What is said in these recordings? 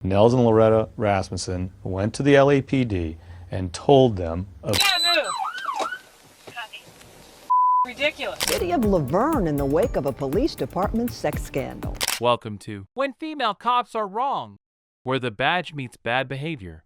Nels and Loretta Rasmussen went to the LAPD and told them of ridiculous. City of Laverne in the wake of a police department sex scandal. Welcome to When Female Cops Are Wrong, where the badge meets bad behavior.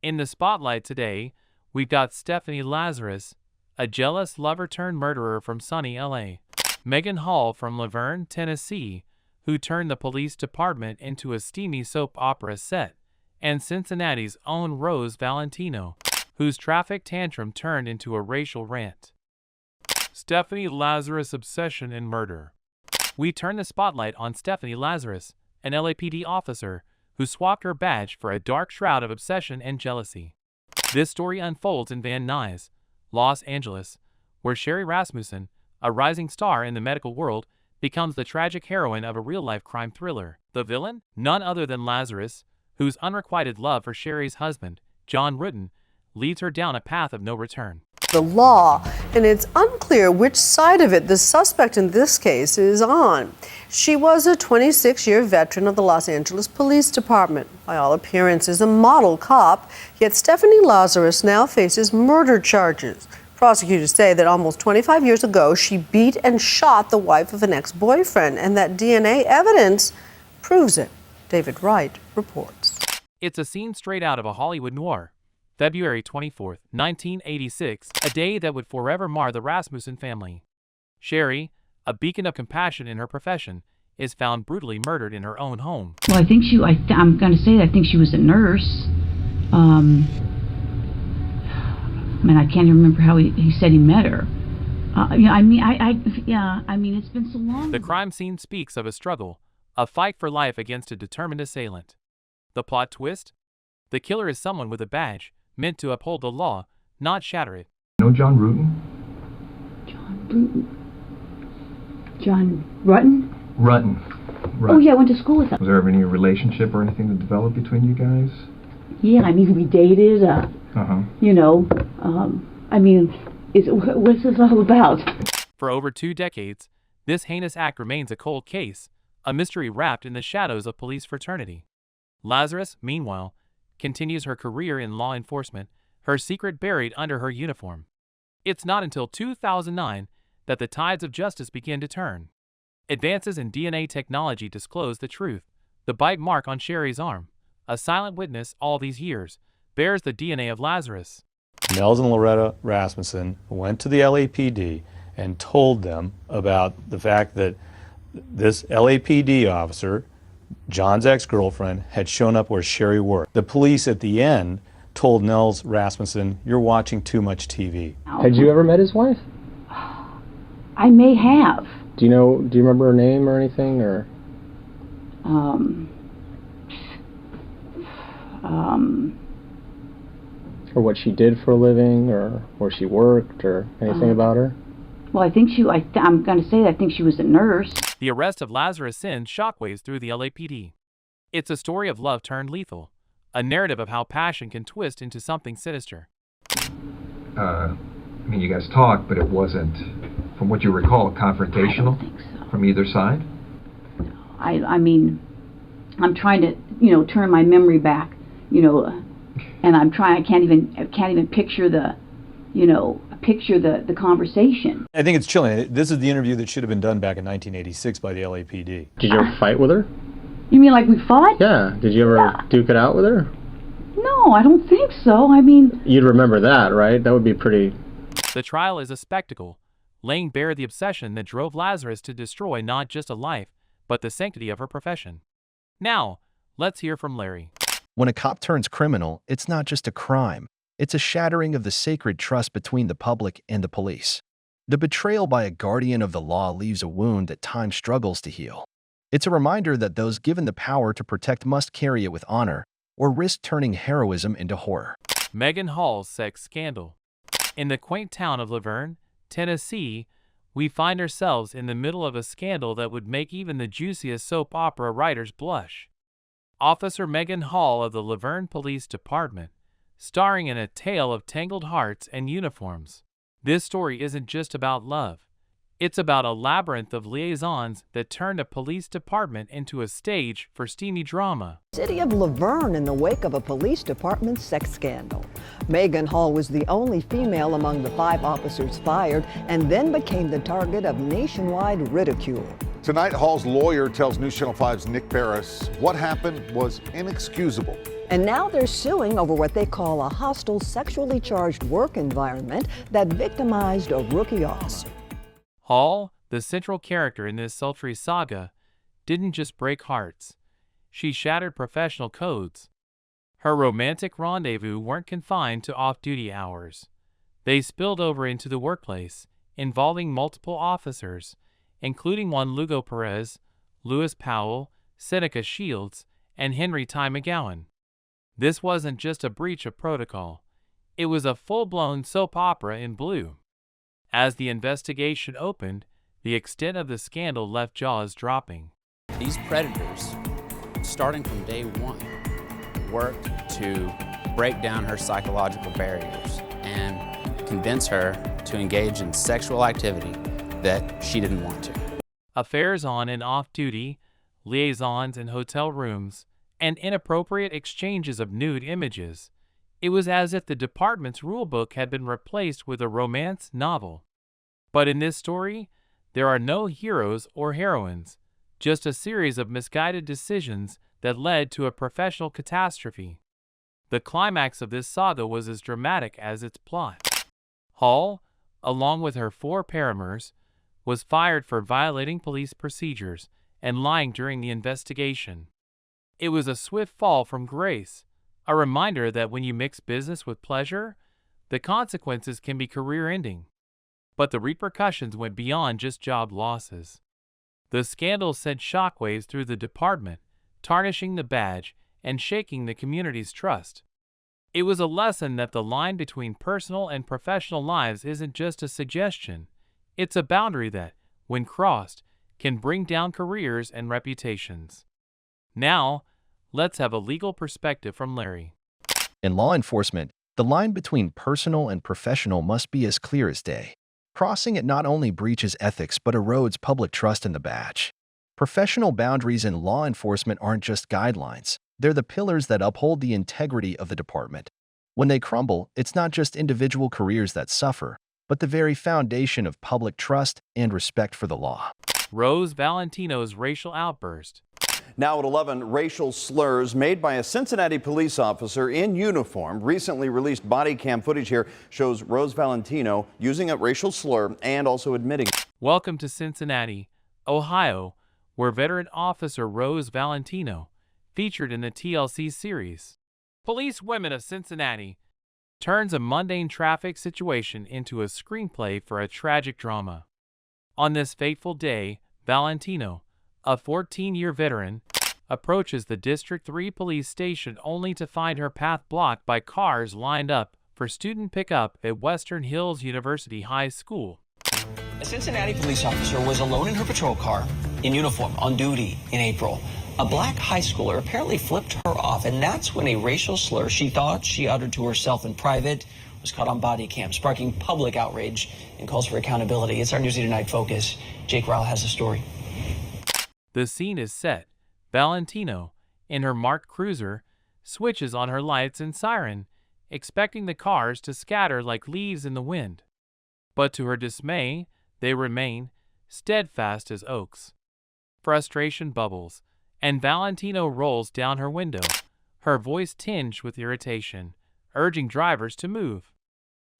In the spotlight today, we've got Stephanie Lazarus, a jealous lover-turned-murderer from sunny LA. Megan Hall from Laverne, Tennessee, who turned the police department into a steamy soap opera set. And Cincinnati's own Rose Valentino, whose traffic tantrum turned into a racial rant. Stephanie Lazarus' obsession and murder. We turn the spotlight on Stephanie Lazarus, an LAPD officer who swapped her badge for a dark shroud of obsession and jealousy. This story unfolds in Van Nuys, Los Angeles, where Sherry Rasmussen, a rising star in the medical world, becomes the tragic heroine of a real-life crime thriller. The villain? None other than Lazarus, whose unrequited love for Sherry's husband, John Rutten, leads her down a path of no return. The law, and it's unclear which side of it the suspect in this case is on. She was a 26-year veteran of the Los Angeles Police Department, by all appearances a model cop, yet Stephanie Lazarus now faces murder charges. Prosecutors say that almost 25 years ago, she beat and shot the wife of an ex-boyfriend, and that DNA evidence proves it. David Wright reports. It's a scene straight out of a Hollywood noir. February 24, 1986, a day that would forever mar the Rasmussen family. Sherry, a beacon of compassion in her profession, is found brutally murdered in her own home. Well, I think I'm going to say that I think she was a nurse. I mean, I can't even remember how he said he met her. I mean, it's been so long. The crime scene speaks of a struggle, a fight for life against a determined assailant. The plot twist? The killer is someone with a badge, meant to uphold the law, not shatter it. Know John Rutten? John Rutten? Rutten. Oh, yeah, I went to school with him. Was there ever any relationship or anything that developed between you guys? Yeah, I mean, we dated, you know, I mean, what's this all about? For over 2 decades, this heinous act remains a cold case, a mystery wrapped in the shadows of police fraternity. Lazarus, meanwhile, continues her career in law enforcement, her secret buried under her uniform. It's not until 2009 that the tides of justice begin to turn. Advances in DNA technology disclose the truth. The bite mark on Sherry's arm, a silent witness all these years, bears the DNA of Lazarus. Nels and Loretta Rasmussen went to the LAPD and told them about the fact that this LAPD officer, John's ex-girlfriend, had shown up where Sherry worked. The police at the end told Nels Rasmussen, "You're watching too much TV." Had you ever met his wife? I may have. Do you remember her name or anything, or? Or what she did for a living, or where she worked, or anything about her? Well, I think I'm going to say that I think she was a nurse. The arrest of Lazarus sends shockwaves through the LAPD. It's a story of love turned lethal, a narrative of how passion can twist into something sinister. I mean, you guys talked, but it wasn't, from what you recall, confrontational? I don't think so. From either side? I mean, I'm trying to, turn my memory back, and I can't even picture the conversation. I think it's chilling. This is the interview that should have been done back in 1986 by the LAPD. Did you ever fight with her? You mean like we fought? Yeah. Did you ever duke it out with her? No, I don't think so. I mean... You'd remember that, right? That would be pretty... The trial is a spectacle, laying bare the obsession that drove Lazarus to destroy not just a life, but the sanctity of her profession. Now, let's hear from Larry. When a cop turns criminal, it's not just a crime. It's a shattering of the sacred trust between the public and the police. The betrayal by a guardian of the law leaves a wound that time struggles to heal. It's a reminder that those given the power to protect must carry it with honor, or risk turning heroism into horror. Megan Hall's sex scandal. In the quaint town of Laverne, Tennessee, we find ourselves in the middle of a scandal that would make even the juiciest soap opera writers blush. Officer Megan Hall of the Laverne Police Department, starring in a tale of tangled hearts and uniforms. This story isn't just about love. It's about a labyrinth of liaisons that turned a police department into a stage for steamy drama. City of Laverne in the wake of a police department sex scandal. Megan Hall was the only female among the 5 officers fired and then became the target of nationwide ridicule. Tonight, Hall's lawyer tells News Channel 5's Nick Barris what happened was inexcusable. And now they're suing over what they call a hostile, sexually charged work environment that victimized a rookie officer. Hall, the central character in this sultry saga, didn't just break hearts. She shattered professional codes. Her romantic rendezvous weren't confined to off-duty hours. They spilled over into the workplace, involving multiple officers, including Juan Lugo Perez, Lewis Powell, Seneca Shields, and Henry Ty McGowan. This wasn't just a breach of protocol. It was a full-blown soap opera in blue. As the investigation opened, the extent of the scandal left jaws dropping. These predators, starting from day one, worked to break down her psychological barriers and convince her to engage in sexual activity that she didn't want to. Affairs on and off duty, liaisons in hotel rooms, and inappropriate exchanges of nude images. It was as if the department's rulebook had been replaced with a romance novel. But in this story, there are no heroes or heroines, just a series of misguided decisions that led to a professional catastrophe. The climax of this saga was as dramatic as its plot. Hall, along with her 4 paramours, was fired for violating police procedures and lying during the investigation. It was a swift fall from grace, a reminder that when you mix business with pleasure, the consequences can be career-ending. But the repercussions went beyond just job losses. The scandal sent shockwaves through the department, tarnishing the badge and shaking the community's trust. It was a lesson that the line between personal and professional lives isn't just a suggestion. It's a boundary that, when crossed, can bring down careers and reputations. Now, let's have a legal perspective from Larry. In law enforcement, the line between personal and professional must be as clear as day. Crossing it not only breaches ethics but erodes public trust in the badge. Professional boundaries in law enforcement aren't just guidelines. They're the pillars that uphold the integrity of the department. When they crumble, it's not just individual careers that suffer, but the very foundation of public trust and respect for the law. Rose Valentino's racial outburst. Now at 11, racial slurs made by a Cincinnati police officer in uniform. Recently released body cam footage here shows Rose Valentino using a racial slur and also admitting. Welcome to Cincinnati, Ohio, where veteran officer Rose Valentino, featured in the TLC series Police Women of Cincinnati, turns a mundane traffic situation into a screenplay for a tragic drama. On this fateful day, Valentino, a 14-year veteran, approaches the District 3 police station only to find her path blocked by cars lined up for student pickup at Western Hills University High School. A Cincinnati police officer was alone in her patrol car, in uniform, on duty in April. A black high schooler apparently flipped her off, and that's when a racial slur she thought she uttered to herself in private was caught on body cam, sparking public outrage and calls for accountability. It's our Newsy Tonight focus. Jake Ryle has the story. The scene is set. Valentino, in her marked cruiser, switches on her lights and siren, expecting the cars to scatter like leaves in the wind. But to her dismay, they remain steadfast as oaks. Frustration bubbles, and Valentino rolls down her window, her voice tinged with irritation, urging drivers to move.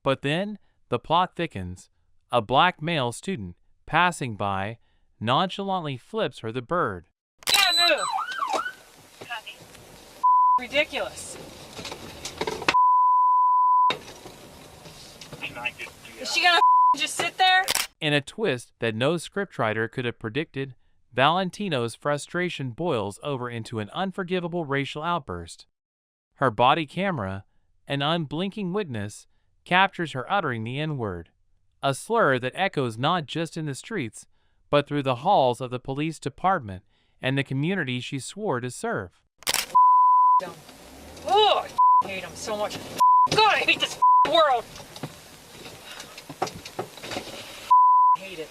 But then, the plot thickens. A black male student, passing by, nonchalantly flips her the bird. Can't move! Ridiculous. Is she gonna just sit there? In a twist that no scriptwriter could have predicted, Valentino's frustration boils over into an unforgivable racial outburst. Her body camera, an unblinking witness, captures her uttering the N-word, a slur that echoes not just in the streets, but through the halls of the police department and the community she swore to serve. Oh, I hate him so much. God, I hate this world. I hate it.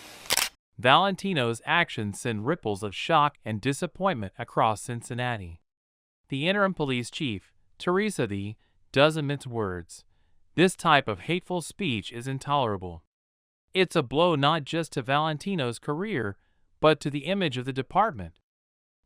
Valentino's actions send ripples of shock and disappointment across Cincinnati. The interim police chief, Teresa D., doesn't mince words. This type of hateful speech is intolerable. It's a blow not just to Valentino's career, but to the image of the department.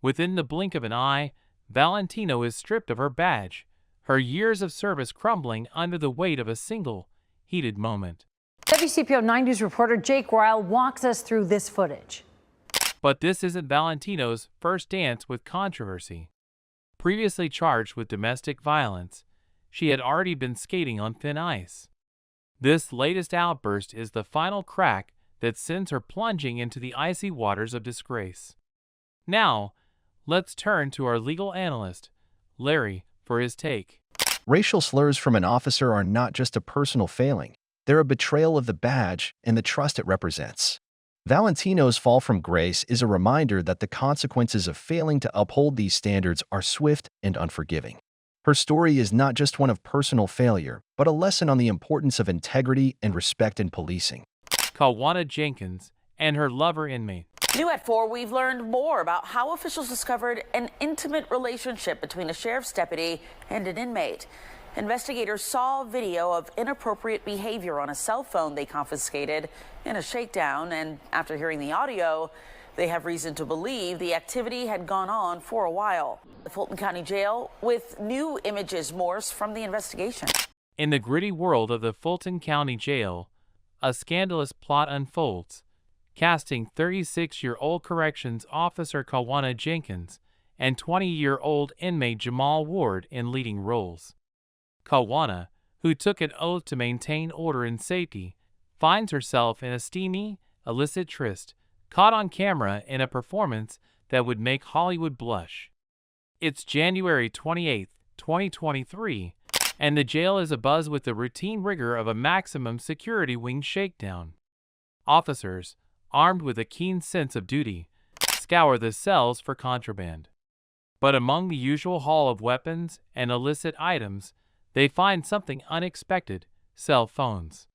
Within the blink of an eye, Valentino is stripped of her badge, her years of service crumbling under the weight of a single, heated moment. WCPO 9 News reporter Jake Ryle walks us through this footage. But this isn't Valentino's first dance with controversy. Previously charged with domestic violence, she had already been skating on thin ice. This latest outburst is the final crack that sends her plunging into the icy waters of disgrace. Now, let's turn to our legal analyst, Larry, for his take. Racial slurs from an officer are not just a personal failing. They're a betrayal of the badge and the trust it represents. Valentino's fall from grace is a reminder that the consequences of failing to uphold these standards are swift and unforgiving. Her story is not just one of personal failure, but a lesson on the importance of integrity and respect in policing. Kawana Jenkins and her lover inmate. New at 4, we've learned more about how officials discovered an intimate relationship between a sheriff's deputy and an inmate. Investigators saw video of inappropriate behavior on a cell phone they confiscated in a shakedown, and after hearing the audio, they have reason to believe the activity had gone on for a while. The Fulton County Jail with new images morphs from the investigation. In the gritty world of the Fulton County Jail, a scandalous plot unfolds, casting 36-year-old corrections officer Kawana Jenkins and 20-year-old inmate Jamal Ward in leading roles. Kawana, who took an oath to maintain order and safety, finds herself in a steamy, illicit tryst, caught on camera in a performance that would make Hollywood blush. It's January 28, 2023, and the jail is abuzz with the routine rigor of a maximum security wing shakedown. Officers, armed with a keen sense of duty, scour the cells for contraband. But among the usual haul of weapons and illicit items, they find something unexpected: cell phones.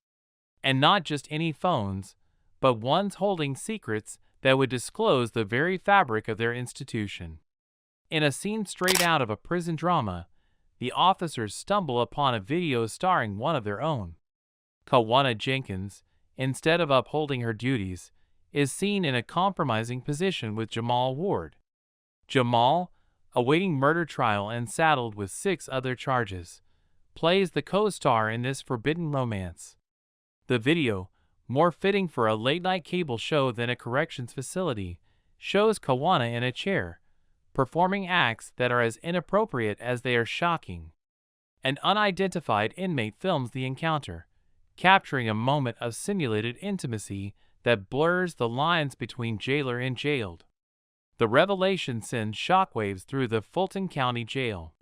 And not just any phones, but ones holding secrets that would disclose the very fabric of their institution. In a scene straight out of a prison drama, the officers stumble upon a video starring one of their own. Kawana Jenkins, instead of upholding her duties, is seen in a compromising position with Jamal Ward. Jamal, awaiting murder trial and saddled with 6 other charges, plays the co-star in this forbidden romance. The video, more fitting for a late-night cable show than a corrections facility, shows Kawana in a chair, performing acts that are as inappropriate as they are shocking. An unidentified inmate films the encounter, capturing a moment of simulated intimacy that blurs the lines between jailer and jailed. The revelation sends shockwaves through the Fulton County Jail.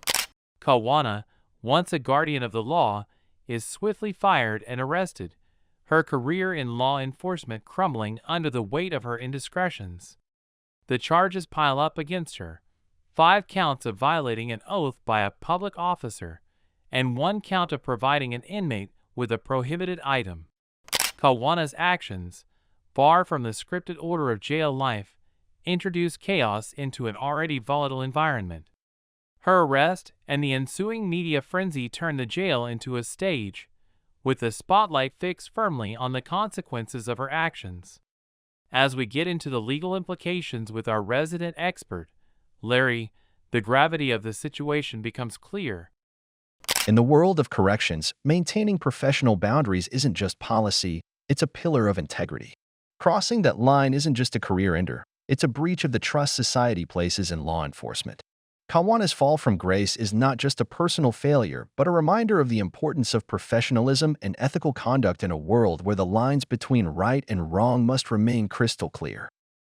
Kawana, once a guardian of the law, is swiftly fired and arrested, her career in law enforcement crumbling under the weight of her indiscretions. The charges pile up against her: 5 counts of violating an oath by a public officer, and 1 count of providing an inmate with a prohibited item. Kawana's actions, far from the scripted order of jail life, introduce chaos into an already volatile environment. Her arrest and the ensuing media frenzy turn the jail into a stage, with the spotlight fixed firmly on the consequences of her actions. As we get into the legal implications with our resident expert, Larry, the gravity of the situation becomes clear. In the world of corrections, maintaining professional boundaries isn't just policy, it's a pillar of integrity. Crossing that line isn't just a career ender, it's a breach of the trust society places in law enforcement. Kawana's fall from grace is not just a personal failure, but a reminder of the importance of professionalism and ethical conduct in a world where the lines between right and wrong must remain crystal clear.